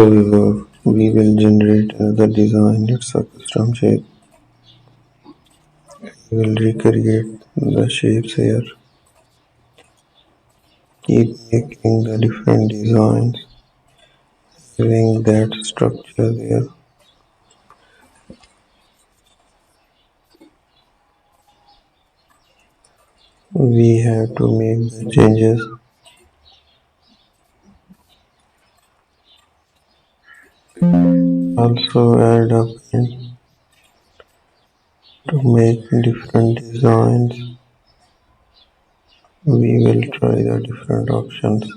Hello viewer, we will generate another design. It's a custom shape. We will recreate the shapes here. Keep making the different designs, having that structure there. We have to make the changes. Also add a pen to make different designs. We will try the different options.